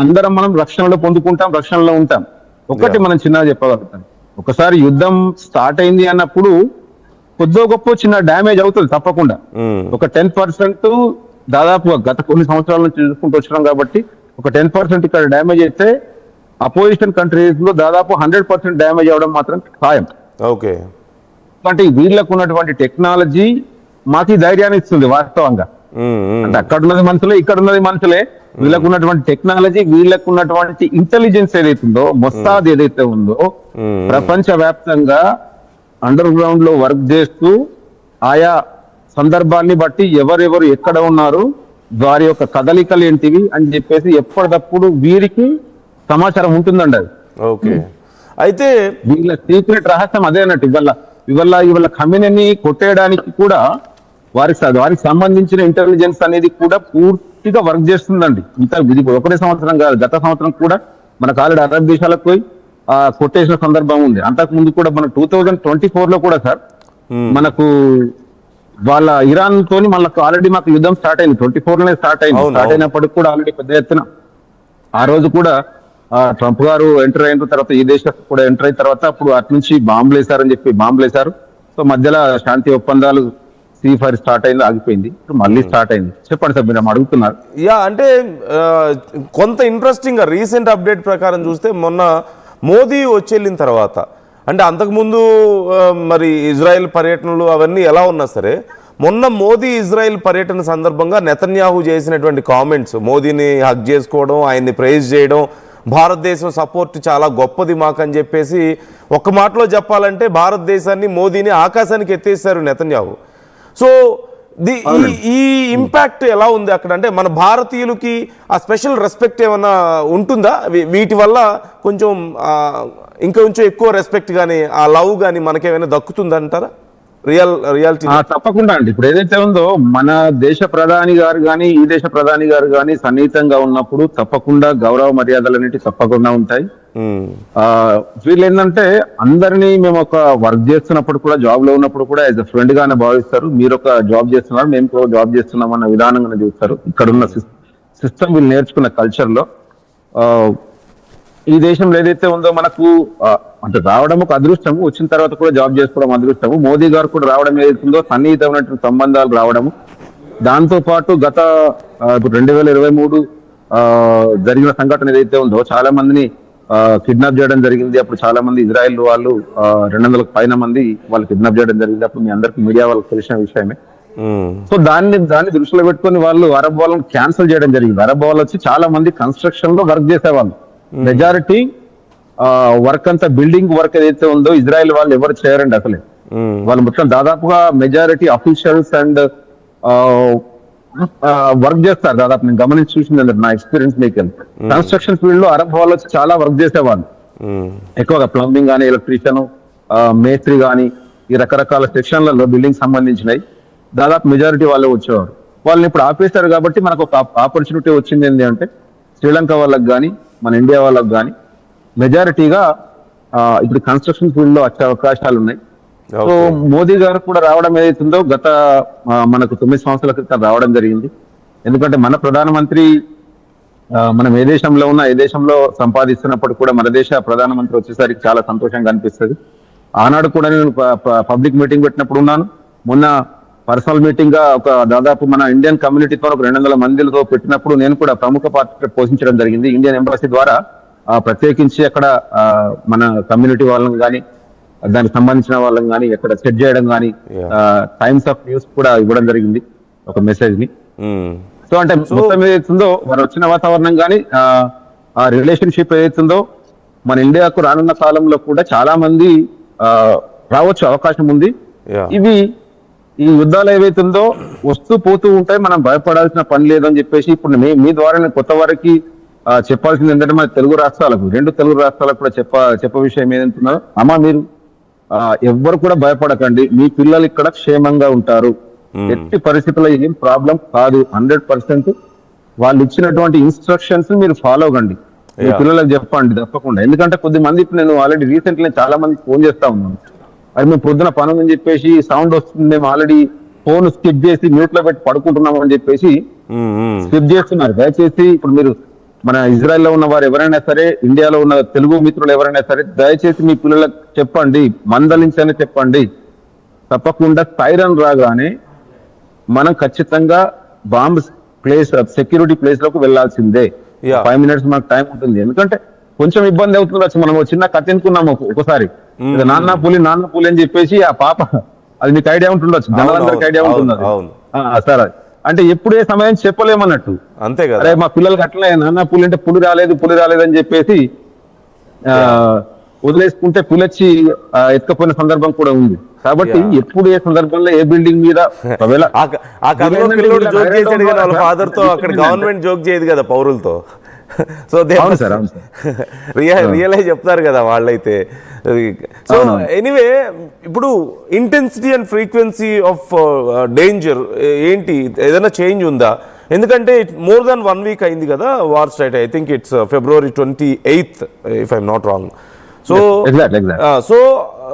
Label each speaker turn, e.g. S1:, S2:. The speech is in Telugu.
S1: అందరం మనం రక్షణలో పొందుకుంటాం, రక్షణలో ఉంటాం. ఒకటి మనం చిన్నగా చెప్పగలుగుతాం, ఒకసారి యుద్ధం స్టార్ట్ అయింది అన్నప్పుడు కొద్దో గొప్ప చిన్న డ్యామేజ్ అవుతుంది తప్పకుండా. ఒక 10% దాదాపుగా గత కొన్ని సంవత్సరాల నుంచి చూసుకుంటూ వచ్చినాం కాబట్టి ఒక 10% ఇక్కడ డ్యామేజ్ అయితే అపోజిషన్ కంట్రీస్ లో దాదాపు 100% డ్యామేజ్ అవడం మాత్రం ఖాయం.
S2: ఓకే,
S1: అంటే వీళ్ళకు ఉన్నటువంటి టెక్నాలజీ మాకు ధైర్యాన్ని ఇస్తుంది వాస్తవంగా. అంటే అక్కడ ఉన్నది మనుషులే, ఇక్కడ ఉన్నది మనుషులే. వీళ్ళకు ఉన్నటువంటి టెక్నాలజీ, వీళ్ళకు ఉన్నటువంటి ఇంటెలిజెన్స్ ఏదైతే ఉందో, మొస్సాద్ ఏదైతే ఉందో, ప్రపంచ వ్యాప్తంగా అండర్ గ్రౌండ్ లో వర్క్ చేస్తూ ఆయా సందర్భాన్ని బట్టి ఎవరెవరు ఎక్కడ ఉన్నారు, వారి యొక్క కదలికలు ఏంటివి అని చెప్పేసి ఎప్పటికప్పుడు వీరికి సమాచారం ఉంటుందండి. అది
S2: ఓకే, అయితే
S1: వీళ్ళ సీక్రెట్ రహస్యం అదే అన్నట్టు. ఇవాళ ఖమేనీని కొట్టేయడానికి కూడా వారికి సంబంధించిన ఇంటెలిజెన్స్ అనేది కూడా పూర్తిగా వర్క్ చేస్తుందండి. ఇది ఒకటే సంవత్సరం కాదు, గత సంవత్సరం కూడా మనకు ఆల్రెడీ అరబ్ దేశాలకు పోయి కొట్టేసిన సందర్భం ఉంది. అంతకు ముందు కూడా మన 2024 లో కూడా సార్ మనకు వాళ్ళ ఇరాన్ తోని మనకు ఆల్రెడీ మాకు యుద్ధం స్టార్ట్ అయింది. 24 లోనే స్టార్ట్ అయినప్పటికి కూడా ఆల్రెడీ పెద్ద ఎత్తున ఆ రోజు కూడా ట్రంప్ గారు ఎంటర్ అయిన తర్వాత ఈ దేశం కూడా ఎంటర్ అయిన తర్వాత అప్పుడు అటు నుంచి బాంబులు వేశారని చెప్పి బాంబులు వేశారు. సో మధ్యలో శాంతి ఒప్పందాలు C5 స్టార్ట్ అయింది, ఆగిపోయింది, ఇప్పుడు మళ్ళీ స్టార్ట్ అయింది. చెప్పండి సార్, మీరు అడుగుతున్నారు.
S2: అంటే కొంత ఇంట్రెస్టింగ్ గా రీసెంట్ అప్డేట్ ప్రకారం చూస్తే మొన్న మోదీ వచ్చి తర్వాత, అంటే అంతకుముందు మరి ఇజ్రాయెల్ పర్యటనలు అవన్నీ ఎలా ఉన్నా సరే, మొన్న మోదీ ఇజ్రాయెల్ పర్యటన సందర్భంగా నెతన్యాహు చేసినటువంటి కామెంట్స్, మోదీని హగ్ చేసుకోవడం, ఆయన్ని ప్రైజ్ చేయడం, భారతదేశం సపోర్ట్ చాలా గొప్పది మాకు అని చెప్పేసి, ఒక్క మాటలో చెప్పాలంటే భారతదేశాన్ని, మోదీని ఆకాశానికి ఎత్తేసారు నెతన్యాహు. సో ఈ ఇంపాక్ట్ ఎలా ఉంది అక్కడ? అంటే మన భారతీయులకి ఆ స్పెషల్ రెస్పెక్ట్ ఏమన్నా ఉంటుందా వీటి వల్ల? కొంచెం ఇంకొంచెం ఎక్కువ రెస్పెక్ట్ కానీ ఆ లవ్ కానీ మనకేమైనా దక్కుతుందంటారా? రియాలిటీ
S1: తప్పకుండా అండి. ఇప్పుడు ఏదైతే ఉందో మన దేశ ప్రధాని గారు కానీ ఈ దేశ ప్రధాని గారు కానీ సన్నిహితంగా ఉన్నప్పుడు తప్పకుండా గౌరవ మర్యాదలు అనేవి తప్పకుండా ఉంటాయి. వీళ్ళు ఏంటంటే అందరినీ మేము ఒక వర్క్ చేస్తున్నప్పుడు కూడా, జాబ్ లో ఉన్నప్పుడు కూడా యాజ్ అ ఫ్రెండ్ గానే భావిస్తారు. మీరు ఒక జాబ్ చేస్తున్నారు, మేము కూడా జాబ్ చేస్తున్నాం అన్న విధానంగానే చూస్తారు. ఇక్కడ ఉన్న సిస్టమ్ వీళ్ళు నేర్చుకున్న కల్చర్ లో ఈ దేశంలో ఏదైతే ఉందో మనకు అంటే రావడం ఒక అదృష్టము, వచ్చిన తర్వాత కూడా జాబ్ చేసుకోవడం అదృష్టము. మోదీ గారు కూడా రావడం ఏదైతుందో సన్నిహితమైనటువంటి సంబంధాలు రావడము, దాంతో పాటు గత 2023 జరిగిన సంఘటన ఏదైతే ఉందో చాలా మందిని కిడ్నాప్ చేయడం జరిగింది. అప్పుడు చాలా మంది ఇజ్రాయెల్ వాళ్ళు 200కు పైన మంది వాళ్ళు కిడ్నాప్ చేయడం జరిగింది. అప్పుడు మీ అందరికి మీడియా వాళ్ళకి తెలిసిన విషయమే. సో దాన్ని దృష్టిలో పెట్టుకుని వాళ్ళు అరబ్ వాళ్ళని క్యాన్సిల్ చేయడం జరిగింది. అరబ్ వాళ్ళు వచ్చి చాలా మంది కన్స్ట్రక్షన్ లో వర్క్ చేసేవాళ్ళు. మెజారిటీ వర్క్ అంతా బిల్డింగ్ వర్క్ ఏదైతే ఉందో ఇజ్రాయెల్ వాళ్ళు ఎవరు చేయరండి అసలే. వాళ్ళు మొత్తం దాదాపుగా మెజారిటీ అఫీషియల్స్ అండ్ వర్క్ చేస్తారు. దాదాపు నేను గమనించి చూసింది నా ఎక్స్పీరియన్స్ మీకు. కన్స్ట్రక్షన్ ఫీల్డ్ లో అరబ్ వాళ్ళు వచ్చి చాలా వర్క్ చేసేవాళ్ళు. ఎక్కువగా ప్లంబింగ్ కానీ, ఎలక్ట్రీషియన్, మేస్త్రి కానీ, ఈ రకరకాల సెక్షన్లలో బిల్డింగ్ సంబంధించినవి దాదాపు మెజారిటీ వాళ్ళే వచ్చేవారు. వాళ్ళని ఇప్పుడు ఆపేశారు కాబట్టి మనకు ఒక ఆపర్చునిటీ వచ్చింది ఏంటి అంటే, శ్రీలంక వాళ్ళకి కానీ మన ఇండియా వాళ్ళకి కానీ మెజారిటీగా ఇప్పుడు కన్స్ట్రక్షన్ ఫీల్డ్ లో వచ్చే అవకాశాలు ఉన్నాయి. సో మోదీ గారు కూడా రావడం ఏదైతుందో గత మనకు 9 సంవత్సరాల క్రితం రావడం జరిగింది. ఎందుకంటే మన ప్రధానమంత్రి మనం ఏ దేశంలో ఉన్నా, ఏ దేశంలో సంపాదిస్తున్నప్పుడు కూడా మన దేశ ప్రధానమంత్రి వచ్చేసరికి చాలా సంతోషంగా అనిపిస్తుంది. ఆనాడు కూడా నేను పబ్లిక్ మీటింగ్ పెట్టినప్పుడు ఉన్నాను. మొన్న పర్సనల్ మీటింగ్ గా ఒక దాదాపు మన ఇండియన్ కమ్యూనిటీతో ఒక 200 మందితో పెట్టినప్పుడు నేను కూడా ప్రముఖ పాత్ర పోషించడం జరిగింది. ఇండియన్ ఎంబసీ ద్వారా ప్రత్యేకించి అక్కడ మన కమ్యూనిటీ వాళ్ళని కానీ, దానికి సంబంధించిన వాళ్ళని కానీ ఎక్కడ సెట్ చేయడం కానీ, టైమ్స్ ఆఫ్ న్యూస్ కూడా ఇవ్వడం జరిగింది ఒక మెసేజ్ ని. సో అంటే మొత్తం ఏదైతుందో వారు వచ్చిన వాతావరణం కానీ ఆ రిలేషన్షిప్ ఏదైతుందో మన ఇండియాకు రానున్న కాలంలో కూడా చాలా మంది రావచ్చు, అవకాశం ఉంది. ఈ యుద్ధాలు ఏవైతుందో వస్తూ పోతూ ఉంటాయి, మనం భయపడాల్సిన పని లేదని చెప్పేసి ఇప్పుడు మీ ద్వారా నేను కొత్త వారికి చెప్పాల్సింది ఏంటంటే, మన తెలుగు రాష్ట్రాలకు, 2 తెలుగు రాష్ట్రాలకు కూడా చెప్ప విషయం ఏదంటున్నా, అమ్మా మీరు ఎవ్వరు కూడా భయపడకండి, మీ పిల్లలు ఇక్కడ క్షేమంగా ఉంటారు, ఎట్టి పరిస్థితుల్లో ఏం ప్రాబ్లం కాదు, 100% వాళ్ళు ఇచ్చినటువంటి ఇన్స్ట్రక్షన్స్ మీరు ఫాలో కండి, మీ పిల్లలకు చెప్పండి తప్పకుండా. ఎందుకంటే కొద్దిమంది ఇప్పుడు నేను ఆల్రెడీ రీసెంట్లీ చాలా మందికి ఫోన్ చేస్తా ఉన్నాను, అది మేము పొద్దున పని ఉందని చెప్పేసి సౌండ్ వస్తుంది, మేము ఆల్రెడీ ఫోన్ స్కిప్ చేసి మ్యూట్ లో పెట్టి పడుకుంటున్నాం అని చెప్పేసి స్కిప్ చేస్తున్నారు. దయచేసి ఇప్పుడు మీరు మన ఇజ్రాయెల్లో ఉన్న వారు ఎవరైనా సరే, ఇండియాలో ఉన్న తెలుగు మిత్రులు ఎవరైనా సరే, దయచేసి మీ పిల్లలకు చెప్పండి, మందలించని చెప్పండి. తప్పకుండా సైరన్ రాగానే మనం ఖచ్చితంగా బాంబ్ ప్లేస్, సెక్యూరిటీ ప్లేస్ లోకి వెళ్లాల్సిందే.
S2: Yeah.
S1: 5 minutes మనకు టైం ఉంటుంది. ఎందుకంటే కొంచెం ఇబ్బంది అవుతుంది. మనం చిన్న కథ ఎన్నుకున్నాము ఒకసారి, ఇది నాన్న పులి అని చెప్పేసి ఆ పాప, అది మీకు ఐడియా ఉంటుండొచ్చు, జనాలందరికి ఐడియా ఉంటుంది అది.
S2: అవును.
S1: సార్ అంటే ఎప్పుడు ఏ సమయం చెప్పలేమన్నట్టు.
S2: అంతే కదా.
S1: అరే మా పిల్లలకి అట్లనే నాన్న పులి అంటే పులి రాలేదు అని చెప్పేసి వదిలేసుకుంటే పులి వచ్చి ఎత్తుకపోయిన సందర్భం కూడా ఉంది. కాబట్టి ఎప్పుడు ఏ సందర్భంలో ఏ బిల్డింగ్ మీద ఒకవేళ
S2: ఆ కథలో పిల్లోడు జోక్ చేసాడు కదా వాళ్ళ ఫాదర్ తో, అక్కడ గవర్నమెంట్ జోక్ చేయదు కదా పౌరులతో. సో రియలైజ్ చెప్తారు కదా వాళ్ళైతే. సో ఎనీవే, ఇప్పుడు intensity and frequency of danger ఏంటి, ఏదైనా చేంజ్ ఉందా? ఎందుకంటే మోర్ దాన్ 1 week అయింది కదా war start. I think it's February 28th if I'm not wrong. So
S1: exactly.
S2: So